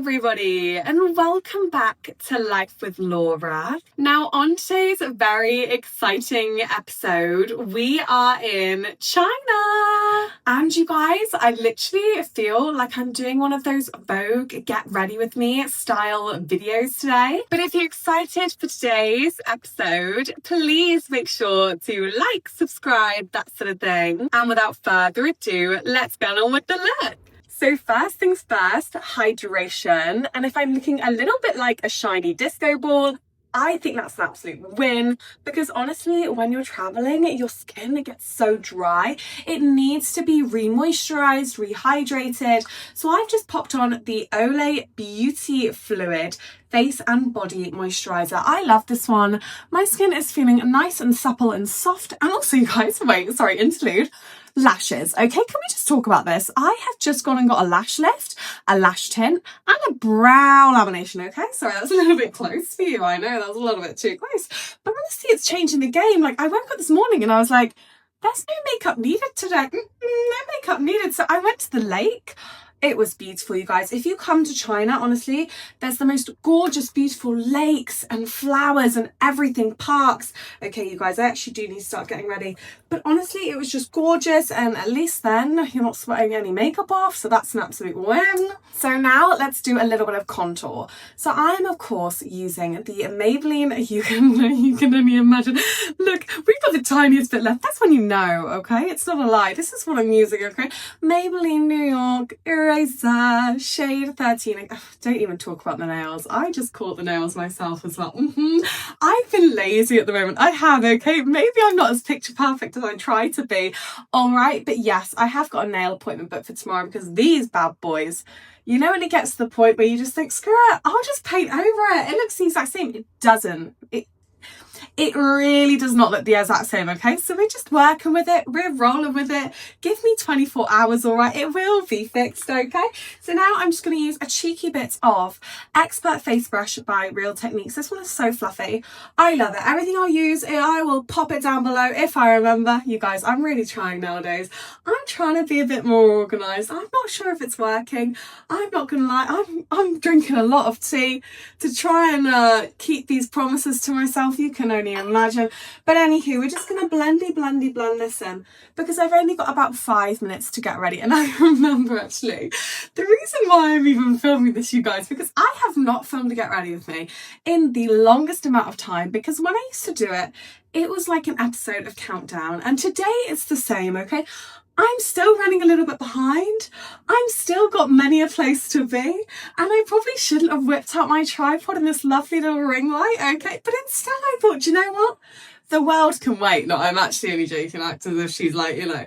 everybody, and welcome back to Life with Laura. Now, on today's very exciting episode, we are in China. And you guys, I literally feel like I'm doing one of those Vogue Get Ready With Me style videos today. But if you're excited for today's episode, please make sure to like, subscribe, that sort of thing. And without further ado, let's get on with the look. So first things first, hydration. And if I'm looking a little bit like a shiny disco ball, I think that's an absolute win, because honestly, when you're traveling, your skin gets so dry. It needs to be re-moisturized, rehydrated. So I've just popped on the Olay Beauty Fluid Face and Body Moisturizer. I love this one. My skin is feeling nice and supple and soft. And also, you guys, interlude. Lashes. Okay, can we just talk about this? I have just gone and got a lash lift, a lash tint, and a brow lamination. Okay, sorry, that's a little bit close for you. I know that was a little bit too close, but honestly, it's changing the game. Like, I woke up this morning and I was like, there's no makeup needed today. No makeup needed. So I went to the lake. It was beautiful, you guys. If you come to China, honestly, there's the most gorgeous, beautiful lakes and flowers and everything, parks. Okay, you guys, I actually do need to start getting ready. But honestly, it was just gorgeous. And at least then you're not sweating any makeup off. So that's an absolute win. So now let's do a little bit of contour. So I'm, of course, using the Maybelline. You can only imagine. Look, we've got the tiniest bit left. That's when you know, okay? It's not a lie. This is what I'm using, okay? Maybelline New York Eraser, shade 13. Don't even talk about the nails. I just caught the nails myself as well. I've been lazy at the moment. I have, okay? Maybe I'm not as picture perfect as I try to be. All right, but yes, I have got a nail appointment booked for tomorrow, because these bad boys, you know, when it gets to the point where you just think, screw it, I'll just paint over it. It looks the exact same. It doesn't. It really does not look the exact same, okay? So we're just working with it. We're rolling with it. Give me 24 hours, all right? It will be fixed, okay? So now I'm just going to use a cheeky bit of Expert Face Brush by Real Techniques. This one is so fluffy. I love it. Everything I'll use, I will pop it down below if I remember. You guys, I'm really trying nowadays. I'm trying to be a bit more organised. I'm not sure if it's working. I'm not going to lie. I'm drinking a lot of tea to try and keep these promises to myself. You can only imagine. But anywho, we're just going to blend this in, because I've only got about 5 minutes to get ready. And I remember, actually, the reason why I'm even filming this, you guys, because I have not filmed a Get Ready With Me in the longest amount of time, because when I used to do it, it was like an episode of Countdown, and today it's the same, okay? I'm still running a little bit behind. I'm still got many a place to be. And I probably shouldn't have whipped out my tripod and this lovely little ring light, okay? But instead I thought, do you know what? The world can wait. No, I'm actually only joking, act as if she's like, you know,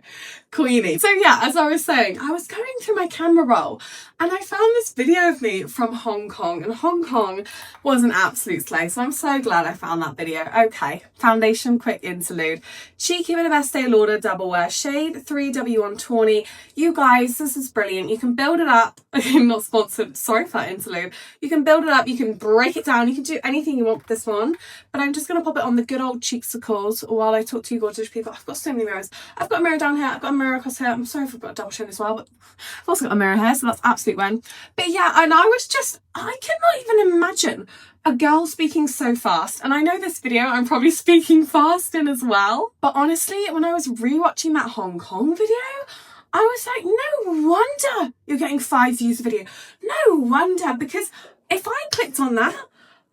queenie. So yeah, as I was saying, I was going through my camera roll and I found this video of me from Hong Kong, and Hong Kong was an absolute slay. So I'm so glad I found that video. Okay, foundation quick interlude. Cheeky bit of Estee Lauder Double Wear shade 3W1 Tawny. You guys, this is brilliant. You can build it up. Not sponsored, sorry for that interlude. You can build it up, you can break it down, you can do anything you want with this one. But I'm just going to pop it on the good old cheeksicles while I talk to you gorgeous people. I've got so many mirrors. I've got a mirror down here, I've got a mirror across here. I'm sorry if I've got a double chin as well, but I've also got a mirror here, so that's absolute win. But yeah, and I cannot even imagine a girl speaking so fast. And I know this video I'm probably speaking fast in as well. But honestly, when I was rewatching that Hong Kong video, I was like, no wonder you're getting 5 views a video. No wonder, because if I clicked on that,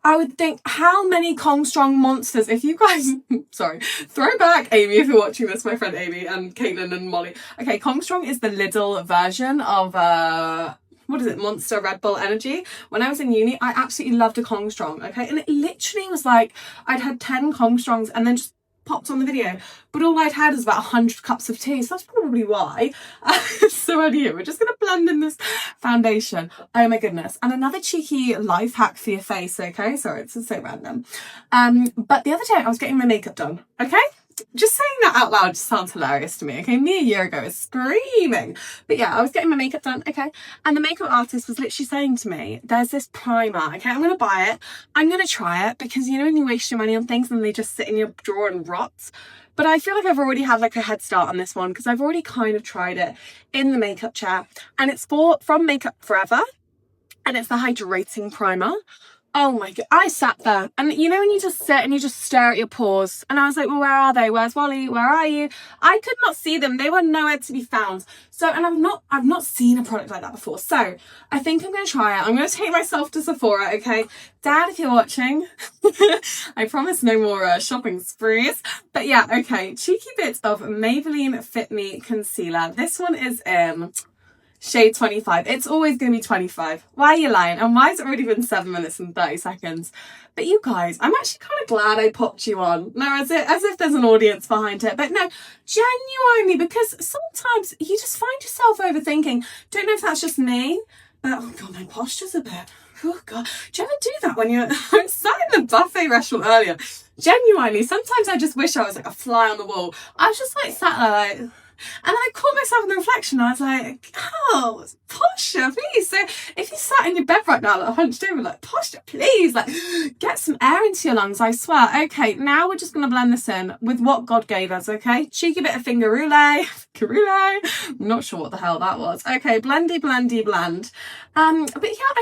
I would think, how many Kong Strong monsters, if you guys, sorry, throwback Amy, if you're watching this, my friend Amy and Caitlin and Molly. Okay, Kong Strong is the Lidl version of, what is it, Monster Red Bull Energy. When I was in uni, I absolutely loved a Kong Strong, okay? And it literally was like, I'd had 10 Kong Strongs and then just popped on the video, but all I'd had is about 100 cups of tea, so that's probably why. So anyway, we're just going to blend in this foundation. Oh my goodness. And another cheeky life hack for your face, okay? Sorry, it's so random. But the other day I was getting my makeup done, okay? Just saying that out loud just sounds hilarious to me, okay? Me a year ago is screaming. But yeah, I was getting my makeup done, okay? And the makeup artist was literally saying to me, there's this primer, okay? I'm going to buy it. I'm going to try it, because you know when you waste your money on things and they just sit in your drawer and rots? But I feel like I've already had like a head start on this one, because I've already kind of tried it in the makeup chair. And it's from Makeup Forever. and it's the hydrating primer. Oh my god, I sat there, and you know when you just sit and you just stare at your pores, and I was like, well, where are they? Where's Wally? Where are you? I could not see them. They were nowhere to be found. So, and I've not seen a product like that before. So I think I'm going to try it. I'm going to take myself to Sephora, okay? Dad, if you're watching, I promise no more shopping sprees. But yeah, okay, cheeky bits of Maybelline Fit Me Concealer. This one is shade 25. It's always going to be 25. Why are you lying? And why has it already been 7 minutes and 30 seconds? But you guys, I'm actually kind of glad I popped you on. No, as if there's an audience behind it. But no, genuinely, because sometimes you just find yourself overthinking. Don't know if that's just me, but oh god, my posture's a bit... Oh god, do you ever do that when you're... I sat in the buffet restaurant earlier. Genuinely, sometimes I just wish I was like a fly on the wall. I was just like sat there like... And I caught myself in the reflection. I was like, oh, posture, please. So if you sat in your bed right now, like hunched over, like, posture, please, like, get some air into your lungs, I swear. Okay, now we're just going to blend this in with what God gave us, okay? Cheeky bit of finger roulette. I'm not sure what the hell that was. Okay, blendy, blendy, blend. But yeah,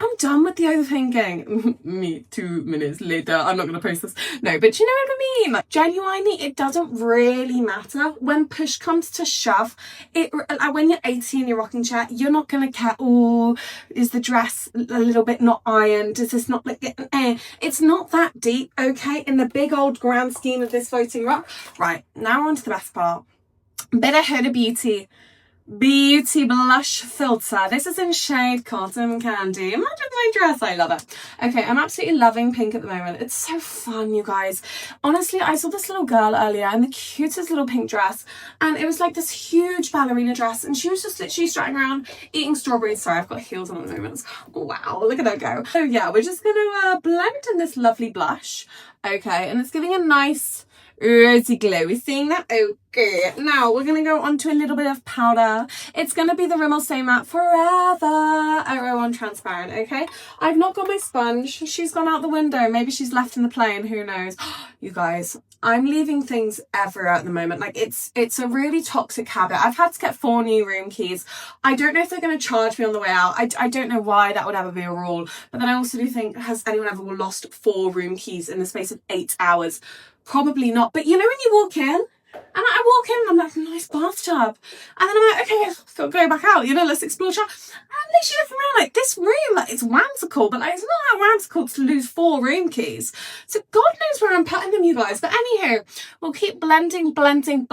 I'm done with the overthinking. Me 2 minutes later, I'm not going to post this. No, but you know what I mean? Like, genuinely, it doesn't really matter when push comes to shove. When you're 80 in your rocking chair, you're not going to care, oh, is the dress a little bit not ironed? Does this not look getting air? It's not that deep, okay? In the big old grand scheme of this floating rock. Right, now on to the best part. Bit of Huda Beauty blush filter. This is in shade Cotton Candy. Imagine my dress, I love it. Okay, I'm absolutely loving pink at the moment. It's so fun, you guys. Honestly, I saw this little girl earlier in the cutest little pink dress, and it was like this huge ballerina dress, and she was just literally strutting around eating strawberries. Sorry, I've got heels on at the moment. Wow, look at that go. So yeah, we're just gonna blend in this lovely blush. Okay, and it's giving a nice rosy glow. We're seeing that? Okay. Now we're going to go on to a little bit of powder. It's going to be the Rimmel Stay Matte Forever 001 Transparent, okay? I've not got my sponge. She's gone out the window. Maybe she's left in the plane. Who knows? You guys, I'm leaving things everywhere at the moment. Like, it's a really toxic habit. I've had to get 4 new room keys. I don't know if they're going to charge me on the way out. I don't know why that would ever be a rule. But then I also do think, has anyone ever lost 4 room keys in the space of 8 hours? Probably not. But you know when you walk in, and I walk in and I'm like, nice bathtub. And then I'm like, okay, I've got to go back out, you know, let's explore shop. And literally looking around like, this room, like, it's whimsical, but like, it's not that whimsical to lose 4 room keys. So God knows where I'm putting them, you guys. But anyhow, we'll keep blending. Okay,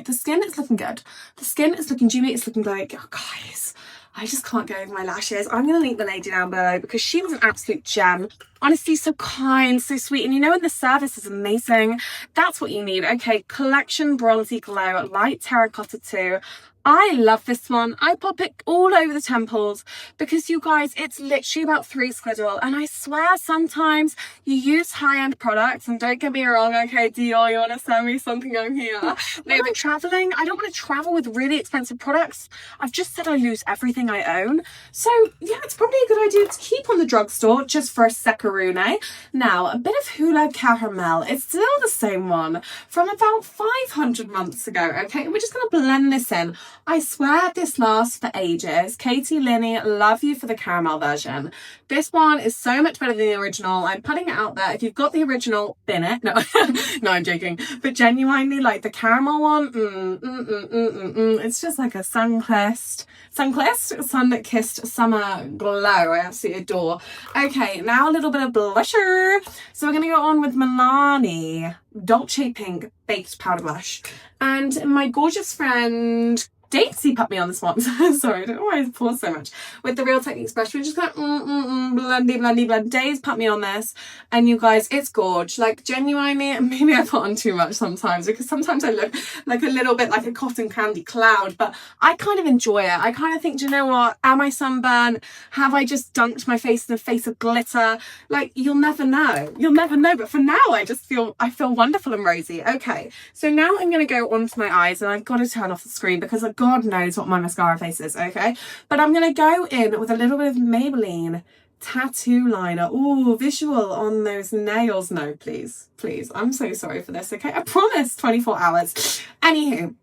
the skin is looking good. The skin is looking dewy. It's looking like, oh, guys, I just can't go over my lashes. I'm going to link the lady down below because she was an absolute gem. Honestly, so kind, so sweet. And you know when the service is amazing? That's what you need. Okay, Collection Bronzy Glow Light Terracotta 2. I love this one. I pop it all over the temples because, you guys, it's literally about 3 squiddle. And I swear sometimes you use high-end products, and don't get me wrong, okay, Dior, you want to send me something on here? No, but traveling, I don't want to travel with really expensive products. I've just said I lose everything I own. So yeah, it's probably a good idea to keep on the drugstore just for a secarune. Now, a bit of Hula Caramel. It's still the same one from about 500 months ago, okay? And we're just going to blend this in. I swear this lasts for ages. Katie Linney, love you for the caramel version. This one is so much better than the original. I'm putting it out there. If you've got the original, bin it. No, no, I'm joking. But genuinely, like the caramel one, it's just like a sun-kissed summer glow. I absolutely adore. Okay, now a little bit of blusher. So we're going to go on with Milani Dolce Pink Baked Powder Blush. And my gorgeous friend Daisy put me on this one. Sorry, I don't know why I pause so much. With the Real Techniques brush, we're just going blend. Daisy put me on this. And you guys, it's gorge. Like, genuinely, maybe I put on too much sometimes, because sometimes I look like a little bit like a cotton candy cloud, but I kind of enjoy it. I kind of think, do you know what? Am I sunburned? Have I just dunked my face in a face of glitter? Like, you'll never know. You'll never know. But for now, I feel wonderful and rosy. Okay, so now I'm going to go onto my eyes, and I've got to turn off the screen because God knows what my mascara face is, okay? But I'm going to go in with a little bit of Maybelline Tattoo Liner. Ooh, visual on those nails. No, please. I'm so sorry for this, okay? I promise 24 hours. Anywho,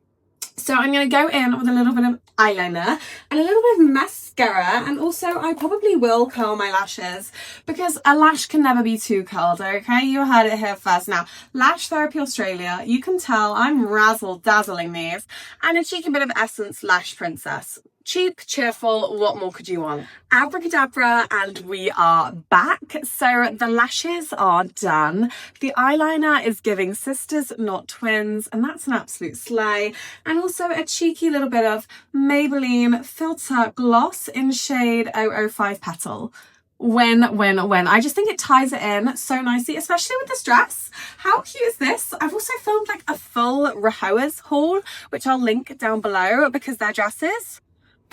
So I'm going to go in with a little bit of eyeliner and a little bit of mascara, and also I probably will curl my lashes because a lash can never be too curled, okay? You heard it here first. Now, Lash Therapy Australia, you can tell I'm razzle-dazzling these, and a cheeky bit of Essence Lash Princess. Cheap, cheerful, what more could you want? Abracadabra, and we are back. So the lashes are done. The eyeliner is giving sisters, not twins, and that's an absolute slay. And also a cheeky little bit of Maybelline Filter Gloss in shade 005 Petal. When. I just think it ties it in so nicely, especially with this dress. How cute is this? I've also filmed like a full Rihoas haul, which I'll link down below because they're dresses.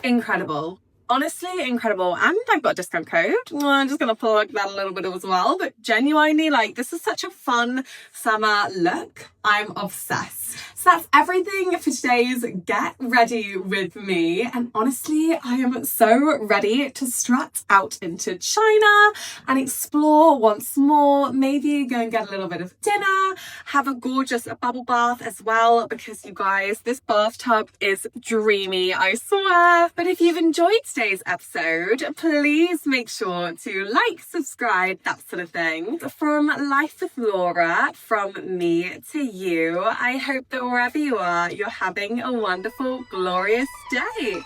Incredible. Honestly, incredible. And I've got a discount code. I'm just going to plug that a little bit as well. But genuinely, like, this is such a fun summer look. I'm obsessed. So that's everything for today's Get Ready With Me. And honestly, I am so ready to strut out into China and explore once more. Maybe go and get a little bit of dinner, have a gorgeous bubble bath as well, because you guys, this bathtub is dreamy, I swear. But if you've enjoyed today's episode, please make sure to like, subscribe, that sort of thing. From Life with Laura, from me to you, I hope that wherever you are, you're having a wonderful, glorious day.